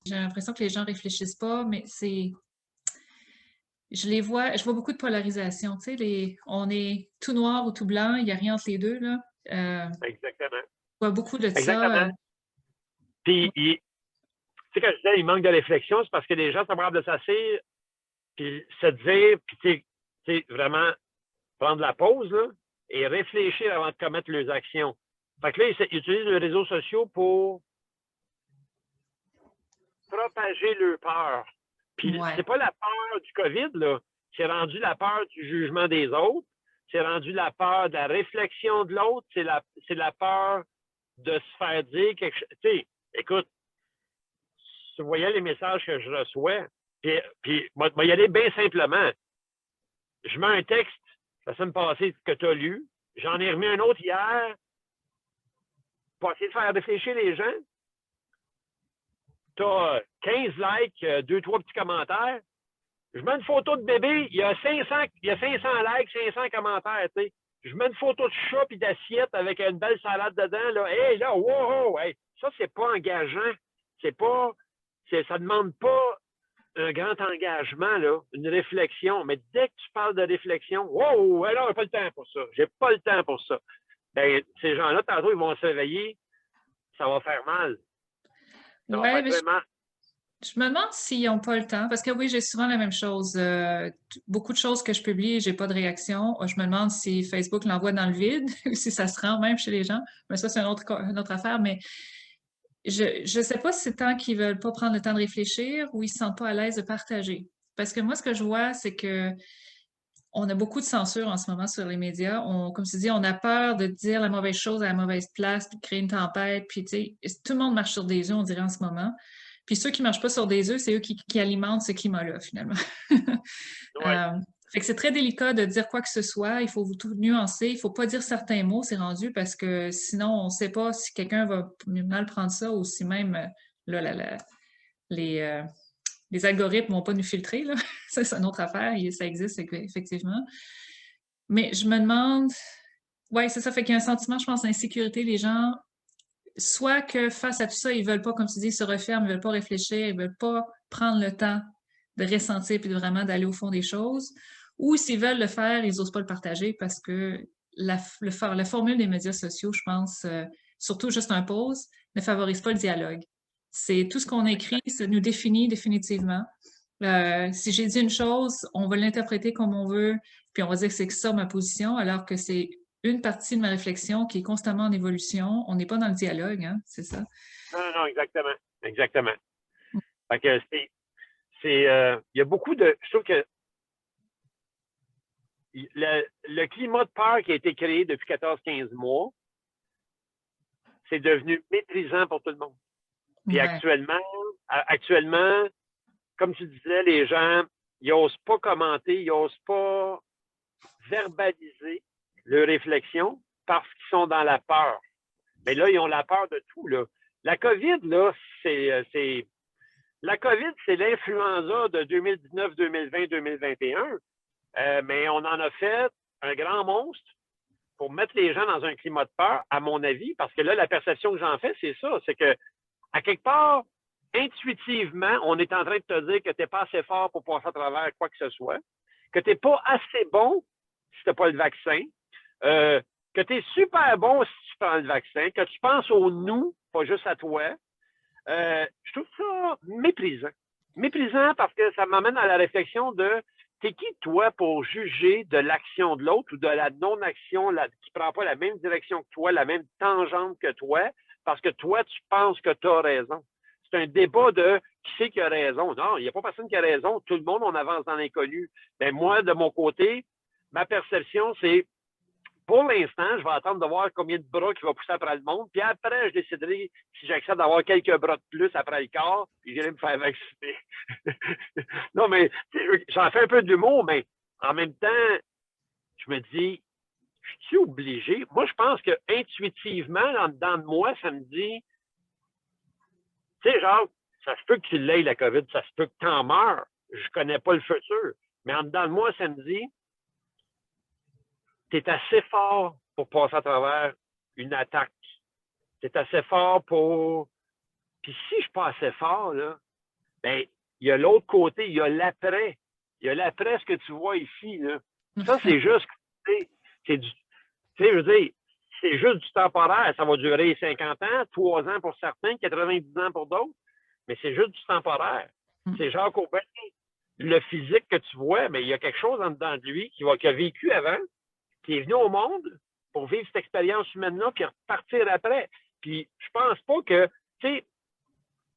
j'ai l'impression que les gens réfléchissent pas, mais c'est je vois beaucoup de polarisation, tu sais, on est tout noir ou tout blanc, il y a rien entre les 2 là. Exactement. Je vois beaucoup de ça, Exactement. Puis, tu sais, quand je disais, il manque de réflexion, c'est parce que les gens sont capables de s'asseoir, puis se dire, puis tu sais, vraiment prendre la pause, là, et réfléchir avant de commettre leurs actions. Fait que là, ils utilisent les réseaux sociaux pour propager leur peur. Puis ouais. c'est pas la peur du COVID, là. C'est rendu la peur du jugement des autres. C'est rendu la peur de la réflexion de l'autre. C'est la peur de se faire dire quelque chose. Tu sais, écoute, tu voyais les messages que je reçois, puis moi, y aller bien simplement. Je mets un texte la semaine passée que tu as lu. J'en ai remis un autre hier pour essayer de faire réfléchir les gens. Tu as 15 likes, 2, 3 petits commentaires. Je mets une photo de bébé, il y a 500 likes, 500 commentaires, tu sais. Je mets une photo de chat et d'assiette avec une belle salade dedans, là. Hey, là, wow, hey. Ça, c'est pas engageant. Ça demande pas un grand engagement, là, une réflexion. Mais dès que tu parles de réflexion, wow, alors, j'ai pas le temps pour ça. J'ai pas le temps pour ça. Ben, ces gens-là, tantôt, ils vont se réveiller, ça va faire mal. Ça va Ouais, faire mais très mal. je me demande s'ils ont pas le temps, parce que oui, j'ai souvent la même chose. Beaucoup de choses que je publie, j'ai pas de réaction. Je me demande si Facebook l'envoie dans le vide, ou si ça se rend même chez les gens. Mais ça, c'est une autre affaire. Mais je sais pas si c'est tant qu'ils veulent pas prendre le temps de réfléchir ou ils se sentent pas à l'aise de partager. Parce que moi, ce que je vois, c'est que on a beaucoup de censure en ce moment sur les médias. Comme tu dis, on a peur de dire la mauvaise chose à la mauvaise place, puis de créer une tempête. Puis, tu sais, tout le monde marche sur des œufs, on dirait en ce moment. Puis ceux qui marchent pas sur des œufs, c'est eux qui alimentent ce climat-là, finalement. Ouais. Euh, fait que c'est très délicat de dire quoi que ce soit. Il faut tout nuancer. Il faut pas dire certains mots, c'est rendu, parce que sinon, on sait pas si quelqu'un va mal prendre ça ou si même là, les, euh, les algorithmes vont pas nous filtrer, là. Ça, c'est une autre affaire. Ça existe, effectivement. Mais je me demande, ouais, c'est ça, fait qu'il y a un sentiment, je pense, d'insécurité. Les gens, soit que face à tout ça, ils veulent pas, comme tu dis, se referment, ils veulent pas réfléchir, ils veulent pas prendre le temps de ressentir puis de vraiment d'aller au fond des choses, ou s'ils veulent le faire, ils osent pas le partager parce que la formule des médias sociaux, je pense, surtout juste un pause, ne favorise pas le dialogue. C'est tout ce qu'on écrit, ça nous définit définitivement. Si j'ai dit une chose, on va l'interpréter comme on veut, puis on va dire que c'est ça ma position, alors que c'est une partie de ma réflexion qui est constamment en évolution. On n'est pas dans le dialogue, hein, c'est ça. Non, non, non, exactement. Exactement. Fait que il y a beaucoup de, je trouve que le climat de peur qui a été créé depuis 14, 15 mois, c'est devenu méprisant pour tout le monde. Puis Ouais. actuellement, comme tu disais, les gens, ils n'osent pas commenter, ils n'osent pas verbaliser leurs réflexions parce qu'ils sont dans la peur. Mais là, ils ont la peur de tout, là. La COVID, là, la COVID, c'est l'influenza de 2019, 2020, 2021. Mais on en a fait un grand monstre pour mettre les gens dans un climat de peur, à mon avis, parce que là, la perception que j'en fais, c'est ça, c'est que, à quelque part, intuitivement, on est en train de te dire que tu n'es pas assez fort pour passer à travers quoi que ce soit, que tu n'es pas assez bon si tu n'as pas le vaccin, que tu es super bon si tu prends le vaccin, que tu penses au nous, pas juste à toi. Je trouve ça méprisant. Méprisant parce que ça m'amène à la réflexion de t'es qui, toi, pour juger de l'action de l'autre ou de la non-action qui ne prend pas la même direction que toi, la même tangente que toi, parce que toi, tu penses que tu as raison. C'est un débat de qui c'est qui a raison. Non, il n'y a pas personne qui a raison. Tout le monde, on avance dans l'inconnu. Mais moi, de mon côté, ma perception, c'est pour l'instant, je vais attendre de voir combien de bras qui va pousser après le monde. Puis après, je déciderai si j'accepte d'avoir quelques bras de plus après le corps, puis j'irai me faire vacciner. Non, mais j'en fais un peu d'humour, mais en même temps, je me dis, je suis obligé. Moi, je pense que intuitivement, en dedans de moi, ça me dit, tu sais, genre, ça se peut que tu l'aies, la COVID, ça se peut que tu en meurs. Je connais pas le futur. Mais en dedans de moi, ça me dit, tu es assez fort pour passer à travers une attaque. Tu es assez fort pour. Puis si je suis pas assez fort, là, Bien, il y a l'autre côté, il y a l'après. Il y a l'après, ce que tu vois ici, là. Ça, c'est juste, c'est du, tu sais, je veux dire, c'est juste du temporaire. Ça va durer 50 ans, 3 ans pour certains, 90 ans pour d'autres, mais c'est juste du temporaire. C'est genre qu'au ben, le physique que tu vois, mais il y a quelque chose en dedans de lui qui a vécu avant, qui est venu au monde pour vivre cette expérience humaine-là, puis repartir après. Puis je pense pas que, tu sais,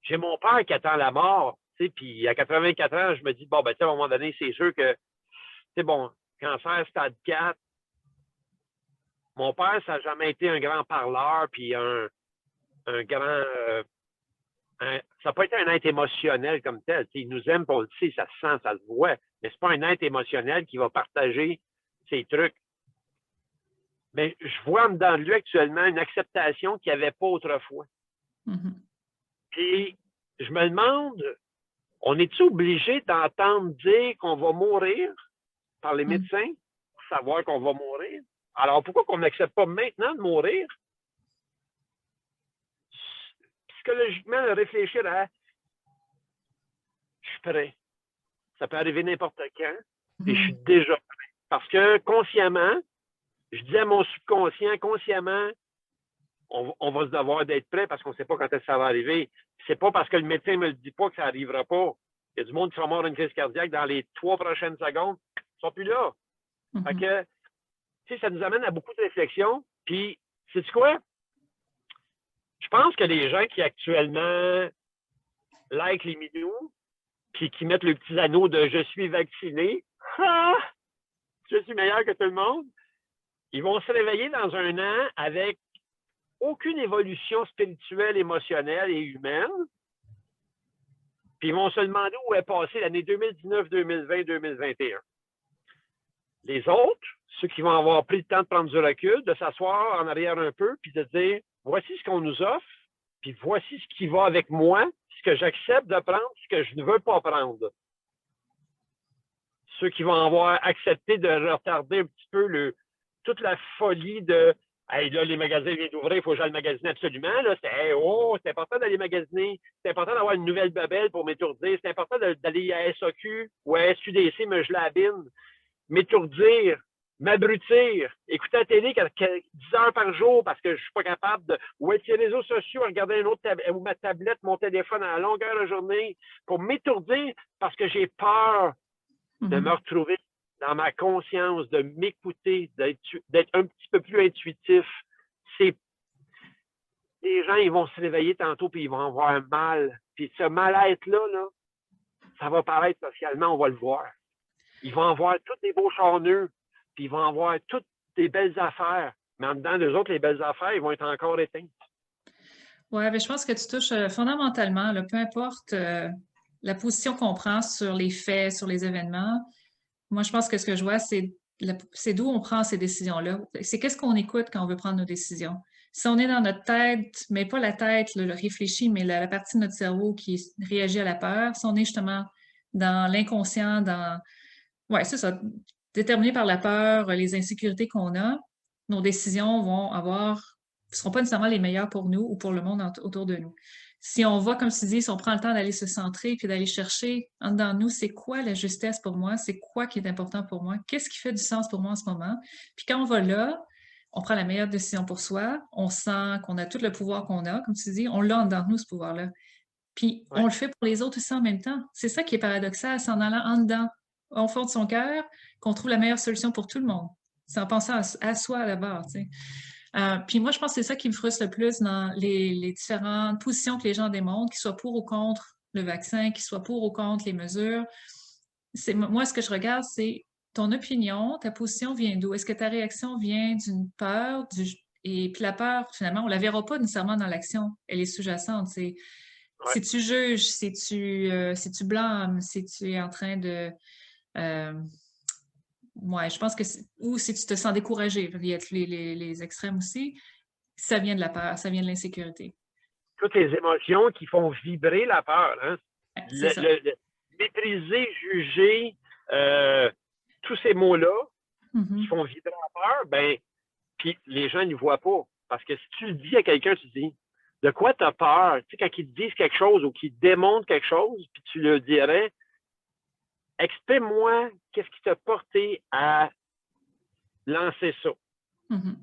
j'ai mon père qui attend la mort, tu sais, puis à 84 ans, je me dis, bon, ben, tu sais, à un moment donné, c'est sûr que, c'est bon, cancer stade 4. Mon père, ça n'a jamais été un grand parleur, puis un grand. Ça n'a pas été un être émotionnel comme tel. T'sais, il nous aime, on le sait, ça se sent, ça se voit. Mais c'est pas un être émotionnel qui va partager ses trucs. Mais je vois en dedans de lui actuellement une acceptation qu'il n'y avait pas autrefois. Puis je me demande, on est-tu obligé d'entendre dire qu'on va mourir par les médecins pour savoir qu'on va mourir? Alors pourquoi qu'on n'accepte pas maintenant de mourir? Psychologiquement, de réfléchir à je suis prêt. Ça peut arriver n'importe quand, et je suis déjà prêt. Parce que consciemment, je dis à mon subconscient, consciemment, on va se devoir d'être prêt parce qu'on ne sait pas quand est-ce que ça va arriver. C'est pas parce que le médecin ne me le dit pas que ça n'arrivera pas. Il y a du monde qui sera mort d'une crise cardiaque dans les 3 prochaines secondes. Ils ne sont plus là. Fait que, tu sais, ça nous amène à beaucoup de réflexions. Puis, sais-tu quoi? Je pense que les gens qui actuellement like les minous, puis qui mettent le petit anneau de je suis vacciné, je suis meilleur que tout le monde, ils vont se réveiller dans un an avec aucune évolution spirituelle, émotionnelle et humaine. Puis ils vont se demander où est passée l'année 2019, 2020, 2021. Les autres, ceux qui vont avoir pris le temps de prendre du recul, de s'asseoir en arrière un peu, puis de dire voici ce qu'on nous offre, puis voici ce qui va avec moi, ce que j'accepte de prendre, ce que je ne veux pas prendre. Ceux qui vont avoir accepté de retarder un petit peu toute la folie de hey, là, les magasins viennent d'ouvrir, il faut que j'aille magasiner absolument. Là, c'est important d'aller magasiner, c'est important d'avoir une nouvelle babelle pour m'étourdir, c'est important d'aller à SAQ ou à SUDC me geler la bine, m'étourdir, m'abrutir, écouter la télé 10 heures par jour parce que je ne suis pas capable de. Ou être sur les réseaux sociaux, regarder une autre ou ma tablette, mon téléphone à la longueur de journée pour m'étourdir parce que j'ai peur de me retrouver dans ma conscience, de m'écouter, d'être un petit peu plus intuitif. Les gens, ils vont se réveiller tantôt puis ils vont avoir mal. Puis ce mal-être-là, ça va paraître socialement, on va le voir. Ils vont avoir tous des beaux charneux, puis ils vont avoir toutes des belles affaires. Mais en dedans d'eux autres, les belles affaires, ils vont être encore éteintes. Oui, mais je pense que tu touches fondamentalement, là, peu importe la position qu'on prend sur les faits, sur les événements. Moi, je pense que ce que je vois, c'est d'où on prend ces décisions-là. C'est qu'est-ce qu'on écoute quand on veut prendre nos décisions. Si on est dans notre tête, mais pas la tête, le réfléchi, mais la partie de notre cerveau qui réagit à la peur, si on est justement dans l'inconscient, ouais, c'est ça, déterminé par la peur, les insécurités qu'on a, nos décisions ne seront pas nécessairement les meilleures pour nous ou pour le monde autour de nous. Si on va, comme tu dis, si on prend le temps d'aller se centrer puis d'aller chercher en dedans de nous, c'est quoi la justesse pour moi? C'est quoi qui est important pour moi? Qu'est-ce qui fait du sens pour moi en ce moment? Puis quand on va là, on prend la meilleure décision pour soi, on sent qu'on a tout le pouvoir qu'on a, comme tu dis, on l'a en dedans de nous, ce pouvoir-là. Puis on le fait pour les autres aussi en même temps. C'est ça qui est paradoxal, c'est en allant en dedans, au fond de son cœur, qu'on trouve la meilleure solution pour tout le monde. C'est en pensant à soi d'abord, tu sais. Puis moi, je pense que c'est ça qui me frustre le plus dans les différentes positions que les gens démontrent, qu'ils soient pour ou contre le vaccin, qu'ils soient pour ou contre les mesures. Moi, ce que je regarde, c'est ton opinion, ta position vient d'où? Est-ce que ta réaction vient d'une peur? Et puis la peur, finalement, on ne la verra pas nécessairement dans l'action. Elle est sous-jacente. Si tu juges, si tu blâmes, si tu es en train de... ouais, je pense que... Ou si tu te sens découragé, il y a les extrêmes aussi, ça vient de la peur, ça vient de l'insécurité. Toutes les émotions qui font vibrer la peur. Hein? Maîtriser, juger, tous ces mots-là qui font vibrer la peur, ben, puis les gens ne voient pas. Parce que si tu le dis à quelqu'un, tu dis de quoi tu as peur? Tu sais, quand ils te disent quelque chose ou qu'ils te démontrent quelque chose, puis tu leur dirais, explique-moi qu'est-ce qui t'a porté à lancer ça. Mhm.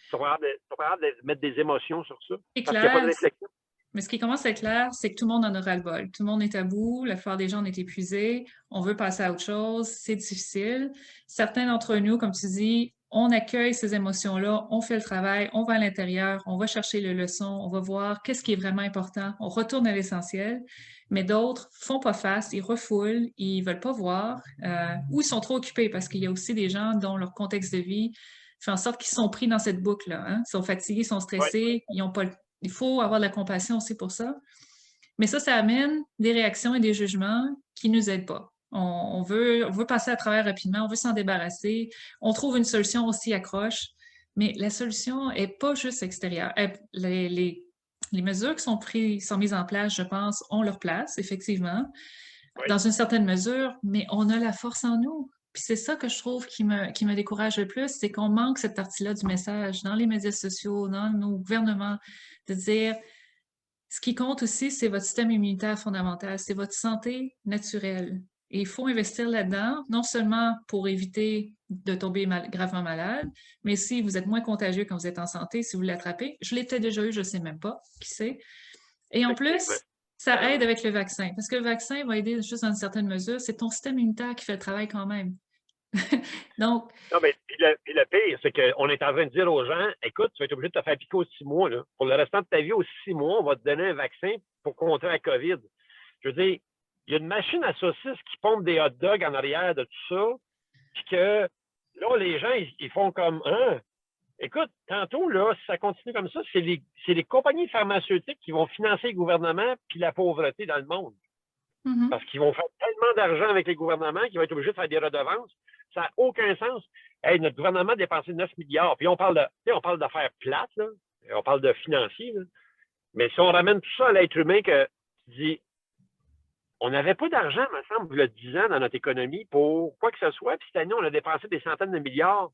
Tu vas de mettre des émotions sur ça, C'est parce qu'il n'y a pas de clair, réflexion. mais ce qui commence à être clair, c'est que tout le monde en aura le bol. Tout le monde est à bout, la plupart des gens en est épuisés, on veut passer à autre chose, c'est difficile. Certains d'entre nous, comme tu dis, on accueille ces émotions-là, on fait le travail, on va à l'intérieur, on va chercher les leçons, on va voir qu'est-ce qui est vraiment important, on retourne à l'essentiel. Mais d'autres font pas face, ils refoulent, ils veulent pas voir, ou ils sont trop occupés parce qu'il y a aussi des gens dont leur contexte de vie fait en sorte qu'ils sont pris dans cette boucle-là, hein. Ils sont fatigués, ils sont Ouais. stressés, ils ont pas le il faut avoir de la compassion aussi pour ça. Mais ça amène des réactions et des jugements qui nous aident pas. On veut passer à travers rapidement, on veut s'en débarrasser. On trouve une solution aussi accroche, mais la solution est pas juste extérieure. Les mesures qui sont mises en place, je pense, ont leur place, effectivement, Oui. dans une certaine mesure, mais on a la force en nous. Puis c'est ça que je trouve qui me décourage le plus, c'est qu'on manque cette partie-là du message dans les médias sociaux, dans nos gouvernements, de dire ce qui compte aussi, c'est votre système immunitaire fondamental, c'est votre santé naturelle. Et il faut investir là-dedans, non seulement pour éviter de tomber gravement malade, mais si vous êtes moins contagieux quand vous êtes en santé, si vous l'attrapez. Je l'ai peut-être déjà eu, je ne sais même pas, qui sait. Et en Effectivement. plus, ça aide avec le vaccin, parce que le vaccin va aider juste dans une certaine mesure. C'est ton système immunitaire qui fait le travail quand même. Donc, Non, mais puis le pire, c'est qu'on est en train de dire aux gens, écoute, tu vas être obligé de te faire piquer aux 6 mois. Là. Pour le restant de ta vie, aux 6 mois, on va te donner un vaccin pour contrer la COVID. Je veux dire, il y a une machine à saucisses qui pompe des hot dogs en arrière de tout ça, puis que là, les gens, ils font comme, hein? Écoute, tantôt, là, si ça continue comme ça, c'est les compagnies pharmaceutiques qui vont financer le gouvernement puis la pauvreté dans le monde. mm-hmm. Parce qu'ils vont faire tellement d'argent avec les gouvernements qu'ils vont être obligés de faire des redevances. Ça n'a aucun sens. Hey, notre gouvernement a dépensé 9 milliards. Puis on parle d'affaires plates, là. On parle de financiers. Là. Mais si on ramène tout ça à l'être humain, que tu dis, on n'avait pas d'argent, me semble, il y a 10 ans dans notre économie pour quoi que ce soit. Puis cette année, on a dépensé des centaines de milliards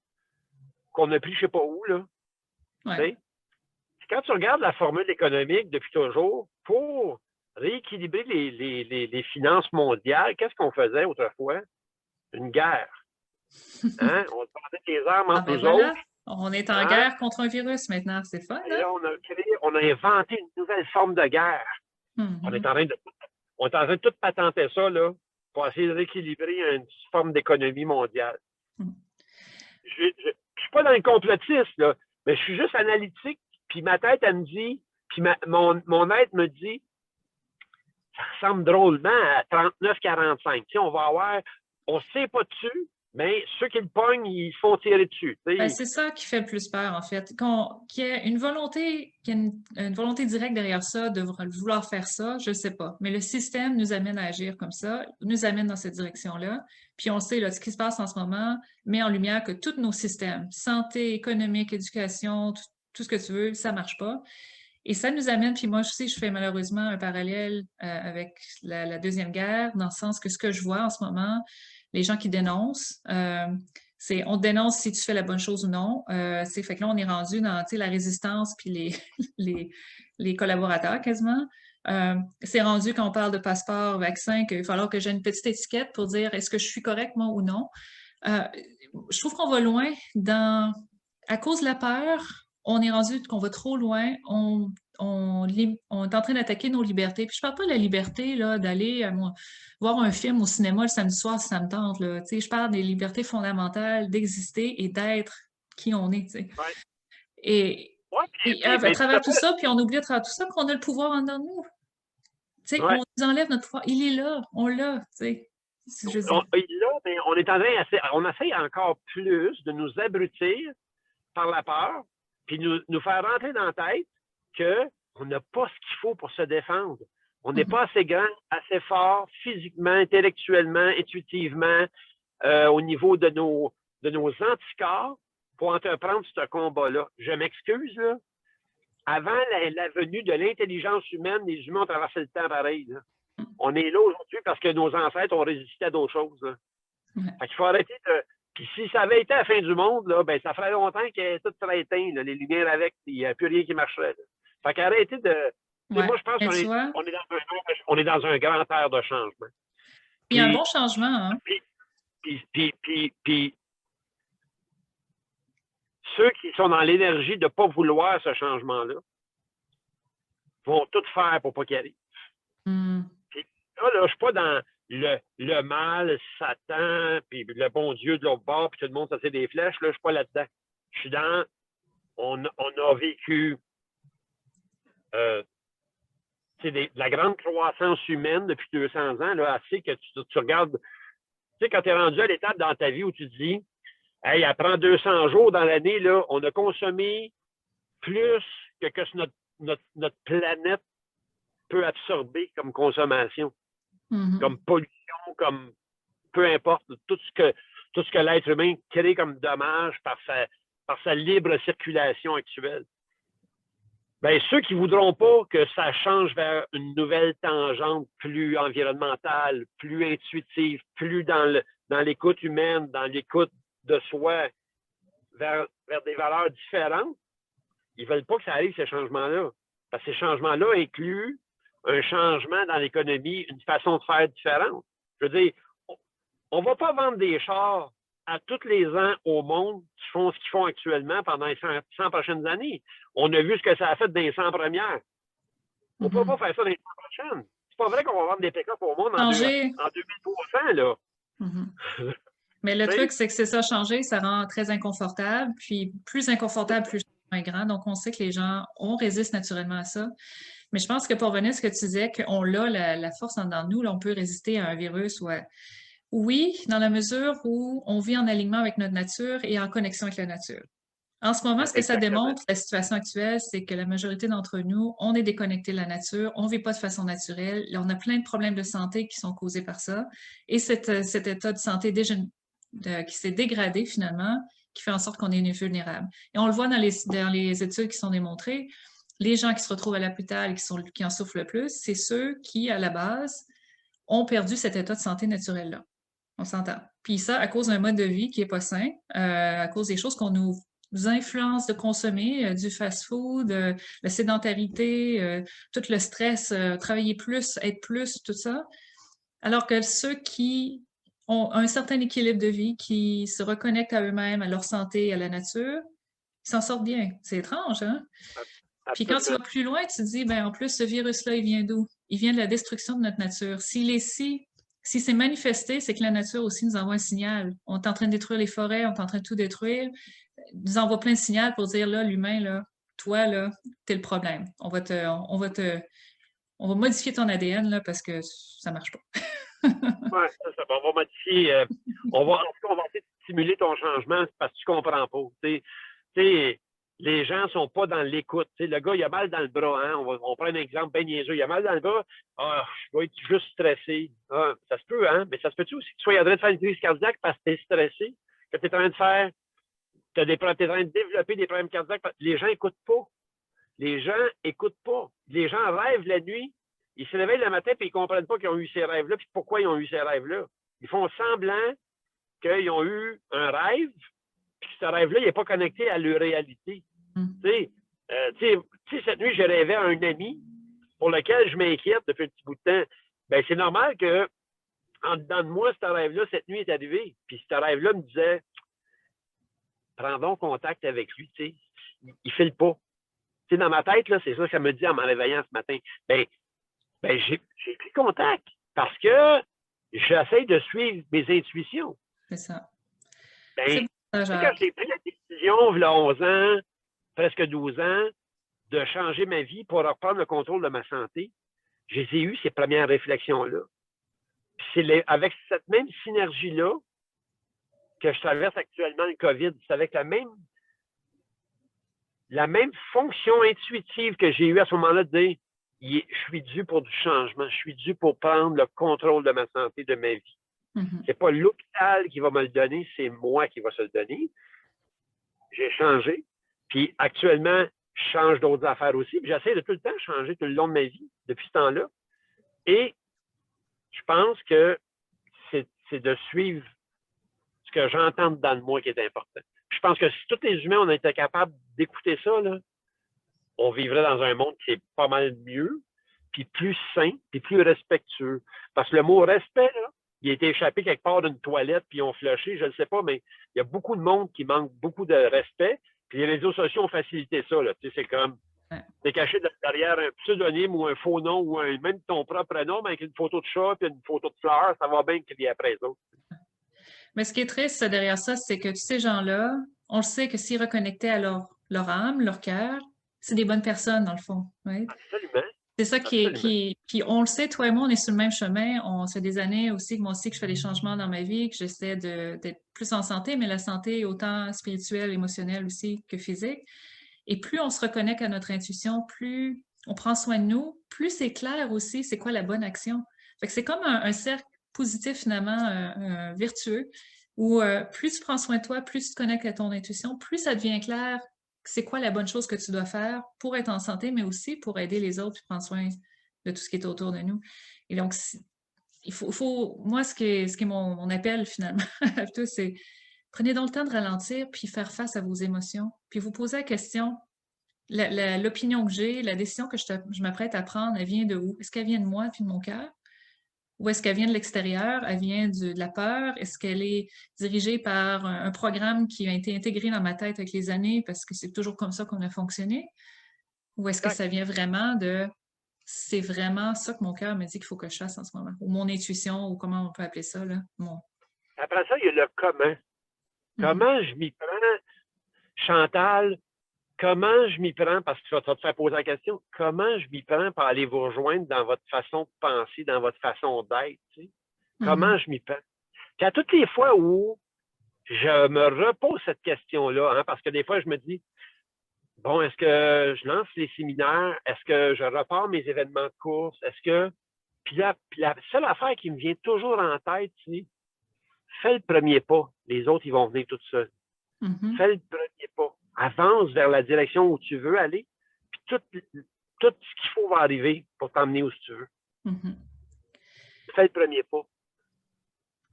qu'on a pris je ne sais pas où. Là. Ouais. Quand tu regardes la formule économique depuis toujours, pour rééquilibrer les finances mondiales, qu'est-ce qu'on faisait autrefois? Une guerre. Hein? On vendait des armes Ah entre ben nous autres. voilà, on est en Hein? guerre contre un virus maintenant, c'est fun, Et hein? là, on a inventé une nouvelle forme de guerre. On est Mhm. en train de tout patenter ça là, pour essayer de rééquilibrer une forme d'économie mondiale. Mhm. Je ne suis pas dans le complotiste, là, mais je suis juste analytique, puis ma tête, elle me dit, puis mon être me dit, ça ressemble drôlement à 39-45. On va avoir, on ne sait pas dessus, mais ceux qui le pognent, ils se font tirer dessus. Ben, c'est ça qui fait le plus peur, en fait. Qu'il y ait une volonté directe derrière ça, de vouloir faire ça, je ne sais pas. Mais le système nous amène à agir comme ça, nous amène dans cette direction-là. Puis on sait, là, ce qui se passe en ce moment met en lumière que tous nos systèmes, santé, économique, éducation, tout ce que tu veux, ça marche pas. Et ça nous amène, puis moi aussi, je fais malheureusement un parallèle avec la Deuxième Guerre, dans le sens que ce que je vois en ce moment, les gens qui dénoncent, on te dénonce si tu fais la bonne chose ou non. Fait que là, on est rendu dans la résistance puis les collaborateurs quasiment. C'est rendu quand on parle de passeport, vaccin, qu'il va falloir que j'ai une petite étiquette pour dire est-ce que je suis correct moi ou non. Euh, je trouve qu'on va loin à cause de la peur, on est rendu qu'on va trop loin, on est en train d'attaquer nos libertés. Puis je parle pas de la liberté là, d'aller voir un film au cinéma le samedi soir si ça me tente. Là. Je parle des libertés fondamentales d'exister et d'être qui on est. T'sais. Ouais. Et, Ouais, et à mais tout travers à tout fait. ça, puis on oublie à travers tout ça qu'on a le pouvoir en dedans de nous. Ouais. On nous enlève notre pouvoir. Il est là, on l'a. Je dis. Là, mais on est en train, on essaie encore plus de nous abrutir par la peur, puis nous faire rentrer dans la tête qu'on n'a pas ce qu'il faut pour se défendre. On n'est pas assez grand, assez fort, physiquement, intellectuellement, intuitivement, au niveau de nos anticorps pour entreprendre ce combat-là. Je m'excuse, là. Avant la venue de l'intelligence humaine, les humains ont traversé le temps pareil. Là. On est là aujourd'hui parce que nos ancêtres ont résisté à d'autres choses. Là. Fait qu'il faut arrêter de. Puis si ça avait été la fin du monde, là, ben ça ferait longtemps que tout serait éteint, là, les lumières avec, il n'y a plus rien qui marcherait. Là. Fait qu'arrêtez de... Ouais. Moi, je pense Mais tu vois, on est dans un grand air de changement. il y a un bon Puis, changement, hein? puis, ceux qui sont dans l'énergie de ne pas vouloir ce changement-là vont tout faire pour pas qu'il arrive. Hmm. Puis là, je ne suis pas dans le mal, Satan, puis le bon Dieu de l'autre bord, puis tout le monde, ça c'est des flèches. Là, je ne suis pas là-dedans. Je suis dans... On a vécu de la grande croissance humaine depuis 200 ans, là, assez que tu regardes... Tu sais, quand tu es rendu à l'étape dans ta vie où tu te dis, hey, après 200 jours dans l'année, là, on a consommé plus que notre planète peut absorber comme consommation, comme pollution, comme peu importe, tout ce que l'être humain crée comme dommage par sa libre circulation actuelle. Bien, ceux qui ne voudront pas que ça change vers une nouvelle tangente plus environnementale, plus intuitive, plus dans l'écoute humaine, dans l'écoute de soi, vers des valeurs différentes, ils ne veulent pas que ça arrive, ces changements-là. Parce que ces changements-là incluent un changement dans l'économie, une façon de faire différente. Je veux dire, on ne va pas vendre des chars à tous les ans au monde qui font ce qu'ils font actuellement pendant les 100 prochaines années. On a vu ce que ça a fait dans les 100 premières. On ne peut pas faire ça dans les 100 prochaines. C'est pas vrai qu'on va vendre des pick-up au monde en 2300, là. Mais le truc, c'est que c'est ça, changer, ça rend très inconfortable. Puis plus inconfortable, plus le changement est grand. Donc, on sait que les gens, on résiste naturellement à ça. Mais je pense que pour revenir à ce que tu disais, qu'on a la force en dedans de nous, là, on peut résister à un virus. Oui, dans la mesure où on vit en alignement avec notre nature et en connexion avec la nature. En ce moment, ce que ça démontre, la situation actuelle, c'est que la majorité d'entre nous, on est déconnecté de la nature, on ne vit pas de façon naturelle, on a plein de problèmes de santé qui sont causés par ça. Et cet état de santé qui s'est dégradé finalement, qui fait en sorte qu'on est vulnérable. Et on le voit dans les études qui sont démontrées, les gens qui se retrouvent à l'hôpital et qui en souffrent le plus, c'est ceux qui, à la base, ont perdu cet état de santé naturel-là. On s'entend. Puis ça, à cause d'un mode de vie qui n'est pas sain, à cause des choses qu'on nous influence de consommer, du fast-food, la sédentarité, tout le stress, travailler plus, être plus, tout ça. Alors que ceux qui ont un certain équilibre de vie, qui se reconnectent à eux-mêmes, à leur santé, à la nature, ils s'en sortent bien. C'est étrange, hein? Puis quand tu vas plus loin, tu te dis, ben en plus, ce virus-là, il vient d'où? Il vient de la destruction de notre nature. Si c'est manifesté, c'est que la nature aussi nous envoie un signal. On est en train de détruire les forêts, on est en train de tout détruire. Il nous envoie plein de signaux pour dire, là, l'humain, là, toi, là, t'es le problème. On va modifier ton ADN, là, parce que ça marche pas. Oui, c'est ça. On va modifier, on va essayer de stimuler ton changement parce que tu comprends pas. Tu sais, les gens ne sont pas dans l'écoute. Le gars, il a mal dans le bras. Hein? On prend un exemple bien niaiseux. Il a mal dans le bras. Ah, je dois être juste stressé. Ah, ça se peut, hein? Mais ça se peut-tu aussi que tu sois en train de faire une crise cardiaque parce que tu es stressé? Que tu es en train de faire. Tu es en train de développer des problèmes cardiaques. Les gens n'écoutent pas. Les gens n'écoutent pas. Les gens rêvent la nuit. Ils se réveillent le matin et ils ne comprennent pas qu'ils ont eu ces rêves-là puis pourquoi ils ont eu ces rêves-là. Ils font semblant qu'ils ont eu un rêve puis ce rêve-là, il n'est pas connecté à leur réalité. Tu sais, cette nuit, j'ai rêvé à un ami pour lequel je m'inquiète depuis un petit bout de temps. Ben, c'est normal que, en dedans de moi, ce rêve-là, cette nuit est arrivé. Puis ce rêve-là me disait, prends donc contact avec lui, tu sais. Il file pas. Tu sais, dans ma tête, là, c'est ça que ça me dit en me réveillant ce matin. Ben j'ai pris contact parce que j'essaie de suivre mes intuitions. C'est ça. Ben, quand j'ai pris la décision, il y a 11 ans, presque 12 ans, de changer ma vie pour reprendre le contrôle de ma santé, j'ai eu ces premières réflexions-là. C'est avec cette même synergie-là que je traverse actuellement le COVID. C'est avec la même fonction intuitive que j'ai eue à ce moment-là de dire je suis dû pour du changement, je suis dû pour prendre le contrôle de ma santé, de ma vie. C'est pas l'hôpital qui va me le donner, c'est moi qui va se le donner. J'ai changé. Puis actuellement, je change d'autres affaires aussi. Puis j'essaie de tout le temps changer tout le long de ma vie, depuis ce temps-là. Et je pense que c'est de suivre ce que j'entends dans moi qui est important. Puis je pense que si tous les humains, on était capables d'écouter ça, là, on vivrait dans un monde qui est pas mal mieux, puis plus sain, puis plus respectueux. Parce que le mot respect, là, il a été échappé quelque part d'une toilette, puis ils ont flushé, je ne sais pas, mais il y a beaucoup de monde qui manque beaucoup de respect, puis les réseaux sociaux ont facilité ça, là. Tu sais, c'est comme, t'es caché derrière un pseudonyme ou un faux nom, ou même ton propre nom, mais avec une photo de chat, puis une photo de fleur, ça va bien crier après les autres. Mais ce qui est triste derrière ça, c'est que tous ces gens-là, on le sait que s'ils reconnectaient à leur âme, leur cœur, c'est des bonnes personnes, dans le fond. Right? Absolument. C'est ça Absolument. puis on le sait, toi et moi, on est sur le même chemin. Ça fait des années aussi que moi aussi que je fais des changements dans ma vie, que j'essaie d'être plus en santé, mais la santé est autant spirituelle, émotionnelle aussi que physique. Et plus on se reconnecte à notre intuition, plus on prend soin de nous, plus c'est clair aussi c'est quoi la bonne action. Fait que c'est comme un cercle positif finalement, vertueux, où plus tu prends soin de toi, plus tu te connectes à ton intuition, plus ça devient clair c'est quoi la bonne chose que tu dois faire pour être en santé, mais aussi pour aider les autres et prendre soin de tout ce qui est autour de nous. Et donc, moi, ce qui est mon appel finalement à tous, c'est prenez donc le temps de ralentir puis faire face à vos émotions. Puis vous posez la question, l'opinion que j'ai, la décision que je m'apprête à prendre, elle vient de où? Est-ce qu'elle vient de moi puis de mon cœur? Ou est-ce qu'elle vient de l'extérieur? Elle vient de la peur? Est-ce qu'elle est dirigée par un programme qui a été intégré dans ma tête avec les années parce que c'est toujours comme ça qu'on a fonctionné? Ou est-ce que ça vient vraiment de c'est vraiment ça que mon cœur me dit qu'il faut que je fasse en ce moment? Ou mon intuition, ou comment on peut appeler ça, là? Après ça, il y a le comment. Comment je m'y prends, Chantal? Comment je m'y prends? Parce que tu vas te faire poser la question. Comment je m'y prends pour aller vous rejoindre dans votre façon de penser, dans votre façon d'être? Tu sais? Comment je m'y prends? Puis à toutes les fois où je me repose cette question-là, hein, parce que des fois, je me dis, bon, est-ce que je lance les séminaires? Est-ce que je repars mes événements de course? Est-ce que. Puis la seule affaire qui me vient toujours en tête, c'est fais le premier pas. Les autres, ils vont venir tout seuls. Fais le premier pas. Avance vers la direction où tu veux aller. Puis tout ce qu'il faut va arriver pour t'emmener où tu veux. Fais le premier pas.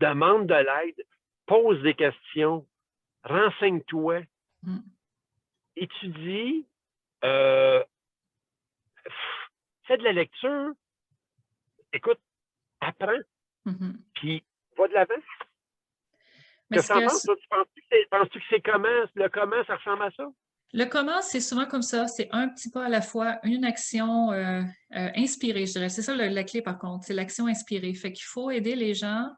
Demande de l'aide. Pose des questions. Renseigne-toi. Étudie. Fais de la lecture. Écoute, apprends. Puis va de l'avant. Qu'est-ce que tu en penses? Penses-tu que c'est comment? Le comment, ça ressemble à ça? Le comment, c'est souvent comme ça. C'est un petit pas à la fois, une action inspirée, je dirais. C'est ça la clé, par contre. C'est l'action inspirée. Fait qu'il faut aider les gens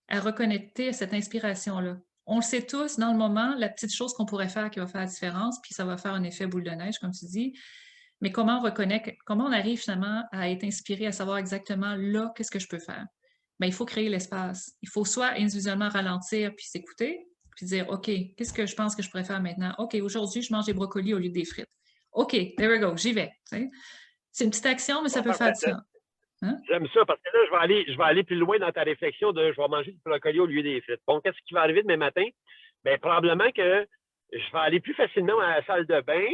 à reconnecter à cette inspiration-là. On le sait tous, dans le moment, la petite chose qu'on pourrait faire qui va faire la différence, puis ça va faire un effet boule de neige, comme tu dis. Mais comment on reconnecte, comment on arrive finalement à être inspiré, à savoir exactement là, qu'est-ce que je peux faire? Bien, il faut créer l'espace. Il faut soit individuellement ralentir puis s'écouter, puis dire, OK, qu'est-ce que je pense que je pourrais faire maintenant? OK, aujourd'hui, je mange des brocolis au lieu des frites. OK, there we go, j'y vais. C'est une petite action, mais ça peut faire différence. Hein? J'aime ça parce que là, je vais aller plus loin dans ta réflexion de je vais manger du brocoli au lieu des frites. Bon, qu'est-ce qui va arriver demain matin? Bien, probablement que je vais aller plus facilement à la salle de bain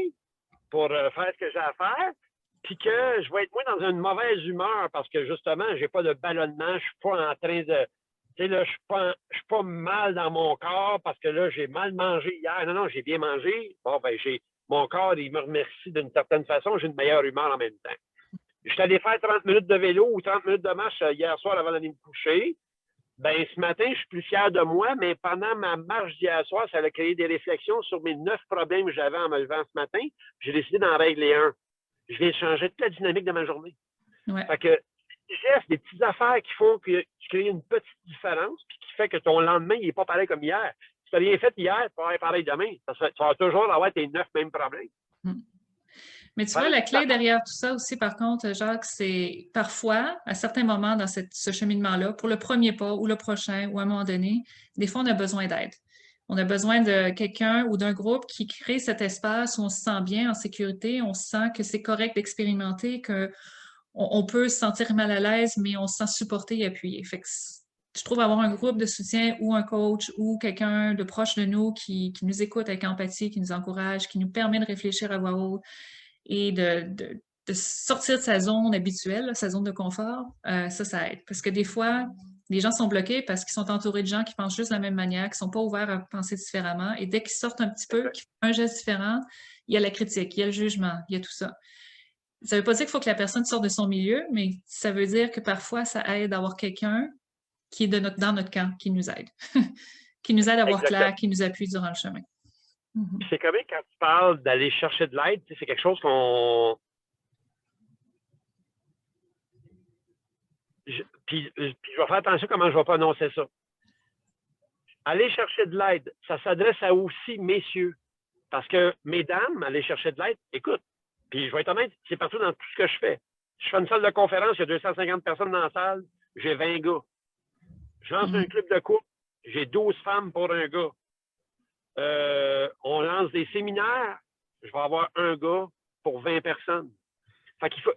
pour faire ce que j'ai à faire, puis que je vais être moins dans une mauvaise humeur parce que justement, j'ai pas de ballonnement, je suis pas en train de. Tu sais, là, je suis pas mal dans mon corps parce que là, j'ai mal mangé hier. Non, j'ai bien mangé. Bon, ben, mon corps, il me remercie d'une certaine façon, j'ai une meilleure humeur en même temps. Je suis allé faire 30 minutes de vélo ou 30 minutes de marche hier soir avant d'aller me coucher. Ben, ce matin, je suis plus fier de moi, mais pendant ma marche d'hier soir, ça a créé des réflexions sur mes 9 problèmes que j'avais en me levant ce matin. J'ai décidé d'en régler un. Je viens de changer toute la dynamique de ma journée. Ouais. Fait que des gestes, des petites affaires qui font que tu crées une petite différence, puis qui fait que ton lendemain, il n'est pas pareil comme hier. Si tu n'as rien fait hier, tu vas être pareil demain. Tu vas toujours avoir tes 9 mêmes problèmes. Mais tu vois, la clé derrière tout ça aussi, par contre, Jacques, c'est parfois, à certains moments dans ce cheminement-là, pour le premier pas ou le prochain ou à un moment donné, des fois, on a besoin d'aide. On a besoin de quelqu'un ou d'un groupe qui crée cet espace où on se sent bien, en sécurité, on sent que c'est correct d'expérimenter, qu'on peut se sentir mal à l'aise, mais on se sent supporté et appuyé. Fait que je trouve avoir un groupe de soutien ou un coach ou quelqu'un de proche de nous qui nous écoute avec empathie, qui nous encourage, qui nous permet de réfléchir à voix haute, et de sortir de sa zone habituelle, sa zone de confort, ça aide. Parce que des fois, Les gens sont bloqués parce qu'ils sont entourés de gens qui pensent juste de la même manière, qui ne sont pas ouverts à penser différemment. Et dès qu'ils sortent un petit peu, qu'ils font un geste différent, il y a la critique, il y a le jugement, il y a tout ça. Ça ne veut pas dire qu'il faut que la personne sorte de son milieu, mais ça veut dire que parfois, ça aide d'avoir quelqu'un qui est dans notre camp, qui nous aide. Qui nous aide à voir clair, qui nous appuie durant le chemin. C'est quand même quand tu parles d'aller chercher de l'aide, c'est quelque chose qu'on... Puis je vais faire attention comment je vais pas annoncer ça. Aller chercher de l'aide, ça s'adresse à aussi messieurs. Parce que, mesdames, aller chercher de l'aide, écoute, puis je vais être honnête, c'est partout dans tout ce que je fais. Je fais une salle de conférence, il y a 250 personnes dans la salle, j'ai 20 gars. Je lance un club de couple, j'ai 12 femmes pour un gars. On lance des séminaires, je vais avoir un gars pour 20 personnes. Fait qu'il faut...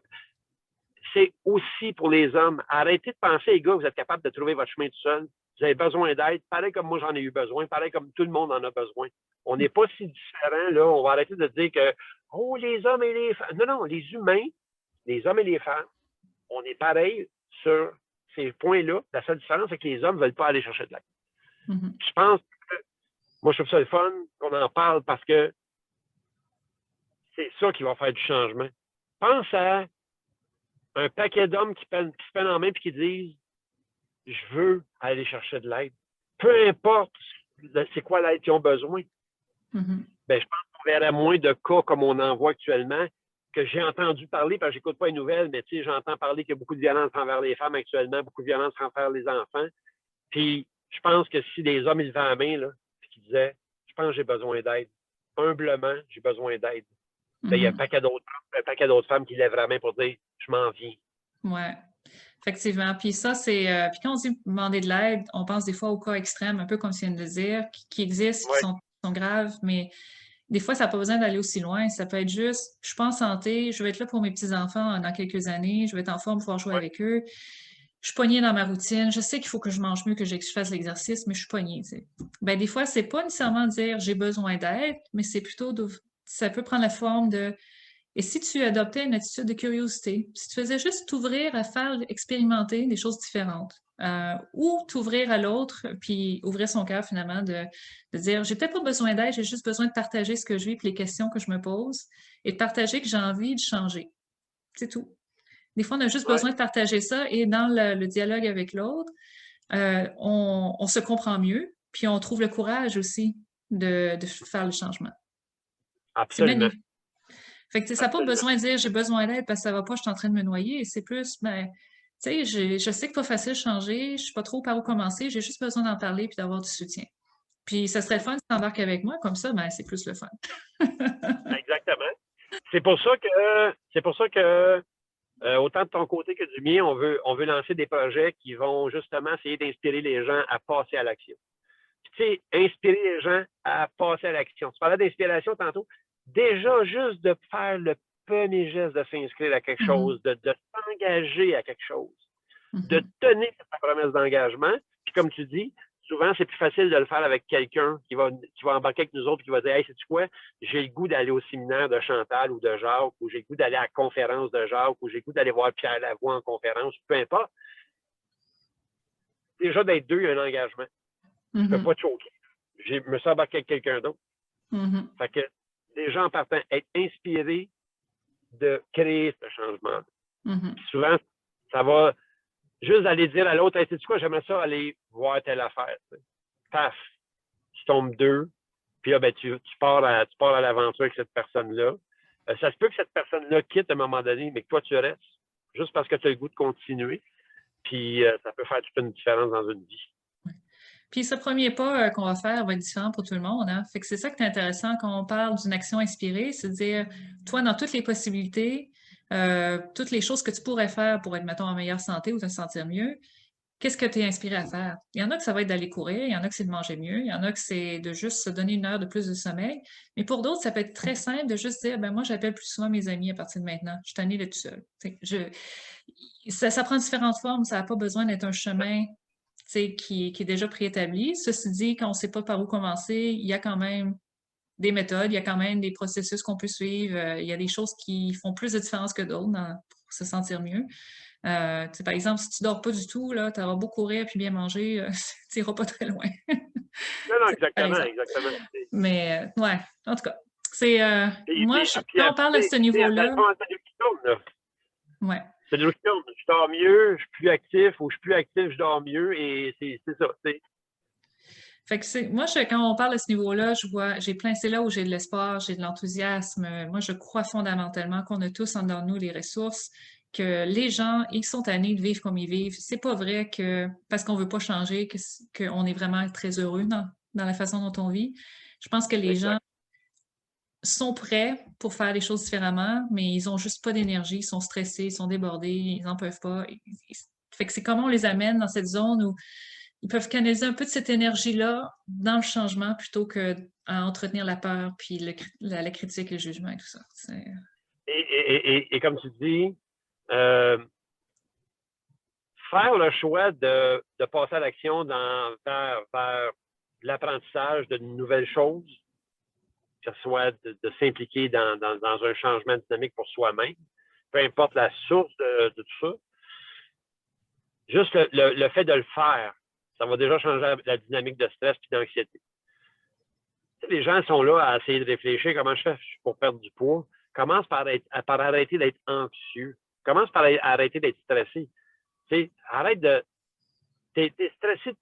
C'est aussi pour les hommes. Arrêtez de penser, les gars, vous êtes capables de trouver votre chemin tout seul. Vous avez besoin d'aide, pareil comme moi j'en ai eu besoin, pareil comme tout le monde en a besoin. On n'est pas si différents, là. On va arrêter de dire que, oh, les hommes et les femmes. Non, non, les humains, les hommes et les femmes, on est pareil sur ces points-là. La seule différence, c'est que les hommes ne veulent pas aller chercher de l'aide. Je pense que, moi, je trouve ça le fun qu'on en parle parce que c'est ça qui va faire du changement. Pense à un paquet d'hommes qui se prennent en main et qui disent je veux aller chercher de l'aide. Peu importe c'est quoi l'aide qu'ils ont besoin. Ben, je pense qu'on verrait moins de cas comme on en voit actuellement, que j'ai entendu parler, parce que j'écoute pas les nouvelles, mais tu sais, j'entends parler qu'il y a beaucoup de violence envers les femmes actuellement, beaucoup de violence envers les enfants. Puis je pense que si les hommes ils levaient la main, là, puis qu'ils disaient je pense que j'ai besoin d'aide. Humblement, j'ai besoin d'aide. Ben, il y a un paquet d'autres femmes qui lèvent la main pour dire je m'en viens. Ouais. Effectivement. Puis ça, c'est... puis quand on dit demander de l'aide, on pense des fois aux cas extrêmes, un peu comme tu viens de le dire, qui existent, qui sont graves, mais des fois, ça n'a pas besoin d'aller aussi loin. Ça peut être juste, je suis pas en santé, je vais être là pour mes petits-enfants dans quelques années, je vais être en forme pour pouvoir jouer avec eux. Je suis pognée dans ma routine, je sais qu'il faut que je mange mieux, que je fasse l'exercice, mais je suis pognée, tu sais. Ben, des fois, c'est pas nécessairement dire j'ai besoin d'aide, mais c'est plutôt ça peut prendre la forme de et si tu adoptais une attitude de curiosité, si tu faisais juste t'ouvrir à faire, expérimenter des choses différentes, ou t'ouvrir à l'autre, puis ouvrir son cœur finalement, de dire, j'ai peut-être pas besoin d'aide, j'ai juste besoin de partager ce que je vis, puis les questions que je me pose, et de partager que j'ai envie de changer. C'est tout. Des fois, on a juste besoin de partager ça, et dans le dialogue avec l'autre, on se comprend mieux, puis on trouve le courage aussi de faire le changement. Absolument. Fait que ça n'a pas besoin de dire j'ai besoin d'aide parce que ça va pas, je suis en train de me noyer. C'est plus, ben, tu sais, je sais que c'est pas facile de changer, je sais pas trop par où commencer, j'ai juste besoin d'en parler puis d'avoir du soutien. Puis ça serait le fun si tu embarques avec moi, comme ça, ben, c'est plus le fun. Exactement. C'est pour ça que autant de ton côté que du mien, on veut lancer des projets qui vont justement essayer d'inspirer les gens à passer à l'action. Tu sais, inspirer les gens à passer à l'action. Tu parlais d'inspiration tantôt. Déjà, juste de faire le premier geste de s'inscrire à quelque chose, de s'engager à quelque chose, de tenir sa promesse d'engagement. Puis comme tu dis, souvent, c'est plus facile de le faire avec quelqu'un qui va embarquer avec nous autres et qui va dire « Hey, sais-tu quoi? J'ai le goût d'aller au séminaire de Chantal ou de Jacques, ou j'ai le goût d'aller à la conférence de Jacques, ou j'ai le goût d'aller voir Pierre Lavoie en conférence, peu importe. » Déjà, d'être deux, il y a un engagement. Je ne peux pas te choquer. Je me suis embarqué avec quelqu'un d'autre. Fait que les gens en partant, être inspirés de créer ce changement. Souvent, ça va juste d'aller dire à l'autre, hey, sais-tu quoi, j'aimerais ça aller voir telle affaire. Paf, tu tombes deux, puis là, ben, tu pars à l'aventure avec cette personne-là. Ça se peut que cette personne-là quitte à un moment donné, mais que toi, tu restes, juste parce que tu as le goût de continuer. Puis ça peut faire toute une différence dans une vie. Puis ce premier pas qu'on va faire va être différent pour tout le monde. Hein? Fait que c'est ça qui est intéressant quand on parle d'une action inspirée, c'est de dire, toi, dans toutes les possibilités, toutes les choses que tu pourrais faire pour être, mettons, en meilleure santé ou te sentir mieux, qu'est-ce que tu es inspiré à faire? Il y en a que ça va être d'aller courir, il y en a que c'est de manger mieux, il y en a que c'est de juste se donner une heure de plus de sommeil. Mais pour d'autres, ça peut être très simple de juste dire, ben moi, j'appelle plus souvent mes amis à partir de maintenant. Je suis tannée d'être tout seul. Ça prend différentes formes, ça n'a pas besoin d'être un chemin qui est déjà préétabli. Ceci dit, quand on ne sait pas par où commencer, il y a quand même des méthodes, il y a quand même des processus qu'on peut suivre, il y a des choses qui font plus de différence que d'autres pour se sentir mieux. Par exemple, si tu dors pas du tout, tu auras beau courir puis bien manger, tu n'iras pas très loin. Non, non, Par exactement, exemple. exactement. Mais, ouais, en tout cas, moi, quand on parle de ce Dans le niveau-là, fond, c'est qui tourne, là. ouais. C'est qui tourne. Je dors mieux, je suis plus actif, ou je suis plus actif, je dors mieux, et c'est ça. Fait que moi, quand on parle de ce niveau-là, c'est là où j'ai de l'espoir, j'ai de l'enthousiasme. Moi, je crois fondamentalement qu'on a tous en dedans de nous les ressources, que les gens, ils sont tannés de vivre comme ils vivent. C'est pas vrai que parce qu'on veut pas changer, qu'on est vraiment très heureux dans la façon dont on vit. Je pense que les gens Exact. sont prêts pour faire les choses différemment, mais ils ont juste pas d'énergie, ils sont stressés, ils sont débordés, ils n'en peuvent pas. Fait que c'est comment on les amène dans cette zone où ils peuvent canaliser un peu de cette énergie-là dans le changement plutôt que à entretenir la peur, puis la critique, le jugement et tout ça. Et comme tu dis, faire le choix de passer à l'action vers l'apprentissage de nouvelles choses, que ce soit de s'impliquer dans un changement dynamique pour soi-même, peu importe la source de tout ça, juste le fait de le faire, ça va déjà changer la dynamique de stress et d'anxiété. Les gens sont là à essayer de réfléchir comment je fais pour perdre du poids. Commence par arrêter d'être anxieux. Commence par arrêter d'être stressé. Arrête de. T'es stressé,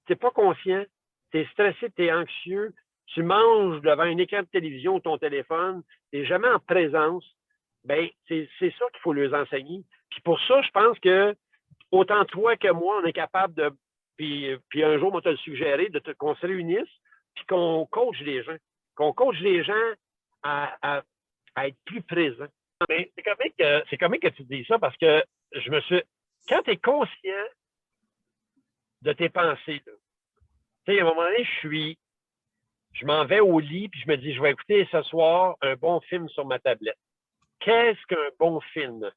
t'es pas conscient. T'es stressé, t'es anxieux. Tu manges devant un écran de télévision ou ton téléphone. T'es jamais en présence. Ben, c'est ça qu'il faut leur enseigner. Puis pour ça, je pense que autant toi que moi, on est capable de. Puis un jour, moi, te le suggéré, qu'on se réunisse, puis qu'on coach les gens. Qu'on coach les gens à être plus présents. Mais c'est comique que tu dis ça parce que quand tu es conscient de tes pensées, tu sais, à un moment donné, je m'en vais au lit, puis je me dis, je vais écouter ce soir un bon film sur ma tablette. Qu'est-ce qu'un bon film?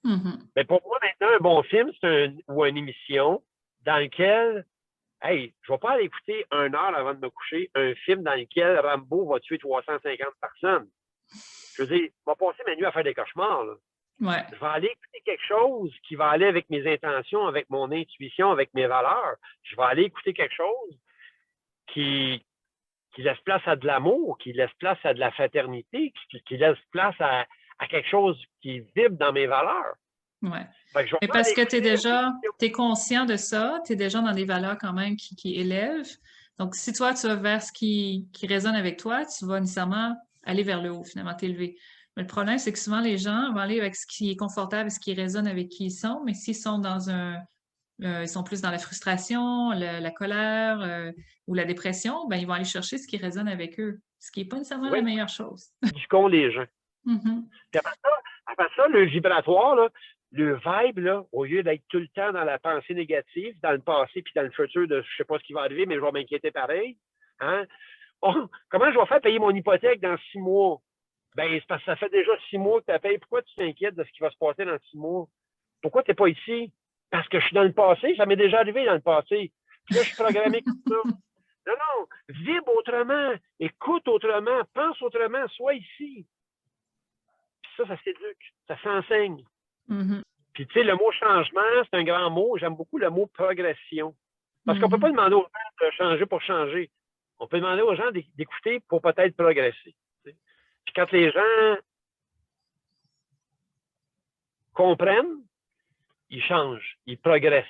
Mm-hmm. Mais pour moi, maintenant, un bon film, ou une émission dans lequel, hey, je ne vais pas aller écouter 1 heure avant de me coucher un film dans lequel Rambo va tuer 350 personnes. Je veux dire, je vais passer ma nuit à faire des cauchemars. Là. Ouais. Je vais aller écouter quelque chose qui va aller avec mes intentions, avec mon intuition, avec mes valeurs. Je vais aller écouter quelque chose qui laisse place à de l'amour, qui laisse place à de la fraternité, qui laisse place à quelque chose qui vibre dans mes valeurs. Ouais. Mais parce que tu es conscient de ça, tu es déjà dans des valeurs quand même qui élèvent. Donc, si toi, tu vas vers ce qui résonne avec toi, tu vas nécessairement aller vers le haut, finalement, t'élever. Mais le problème, c'est que souvent, les gens vont aller avec ce qui est confortable, ce qui résonne avec qui ils sont, mais s'ils sont ils sont plus dans la frustration, la colère ou la dépression, ben, ils vont aller chercher ce qui résonne avec eux, ce qui n'est pas nécessairement la meilleure chose. Du con les gens. Mm-hmm. Puis après ça, le vibratoire, là, le vibe, là, au lieu d'être tout le temps dans la pensée négative, dans le passé puis dans le futur de je sais pas ce qui va arriver, mais je vais m'inquiéter pareil. Hein? Oh, comment je vais faire payer mon hypothèque dans 6 mois? Ben, c'est parce que ça fait déjà 6 mois que tu as payé. Pourquoi tu t'inquiètes de ce qui va se passer dans 6 mois? Pourquoi tu n'es pas ici? Parce que je suis dans le passé, ça m'est déjà arrivé dans le passé. Puis là, je suis programmé comme ça. Non, non, vibre autrement, écoute autrement, pense autrement, sois ici. Puis ça s'éduque, ça s'enseigne. Mm-hmm. Puis tu sais, le mot changement, c'est un grand mot. J'aime beaucoup le mot progression. Parce qu'on ne peut pas demander aux gens de changer pour changer. On peut demander aux gens d'écouter pour peut-être progresser. T'sais. Puis quand les gens comprennent, ils changent, ils progressent.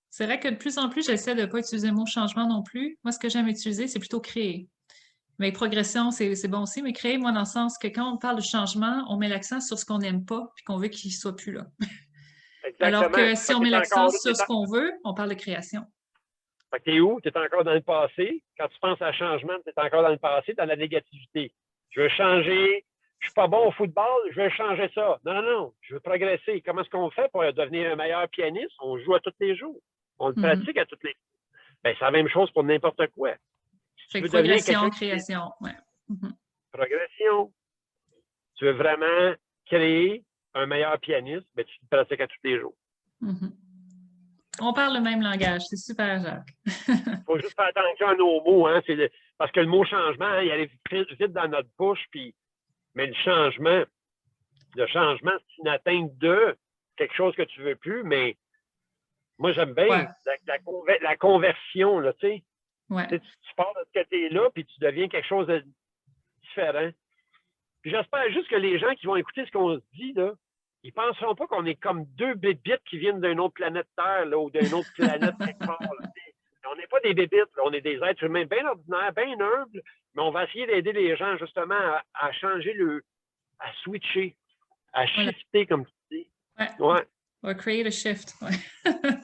C'est vrai que de plus en plus, j'essaie de ne pas utiliser le mot changement non plus. Moi, ce que j'aime utiliser, c'est plutôt créer. Mais progression, c'est bon aussi, mais créer, moi, dans le sens que quand on parle de changement, on met l'accent sur ce qu'on n'aime pas puis qu'on veut qu'il ne soit plus là. Exactement. Alors que si on met l'accent sur ce qu'on veut, on parle de création. Fait que t'es où? Tu es encore dans le passé. Quand tu penses à changement, tu es encore dans le passé, dans la négativité. Je veux changer. Je suis pas bon au football, je veux changer ça. Non, non, non. Je veux progresser. Comment est-ce qu'on fait pour devenir un meilleur pianiste? On joue à tous les jours. On le pratique à tous les jours. Ben, c'est la même chose pour n'importe quoi. Si progression, création. Ouais. Progression. Tu veux vraiment créer un meilleur pianiste, ben, tu le pratiques à tous les jours. On parle le même langage. C'est super, Jacques. Il faut juste faire attention à nos mots. Hein? Parce que le mot changement, hein, il arrive vite dans notre bouche. Mais le changement, c'est une atteinte de. quelque chose que tu veux plus, mais moi, j'aime bien Ouais. la conversion, là, tu sais. Ouais. Tu pars de ce côté-là, puis tu deviens quelque chose de différent. Puis j'espère juste que les gens qui vont écouter ce qu'on se dit, là, ils ne penseront pas qu'on est comme deux bébites qui viennent d'une autre planète Terre, là, ou d'une autre planète quelque part. Là, on n'est pas des bébites, là, on est des êtres humains bien ordinaires, bien humbles, mais on va essayer d'aider les gens justement à changer à switcher, à Voilà. shifter, comme tu dis. Ouais. Ouais. On va create a shift. Ouais.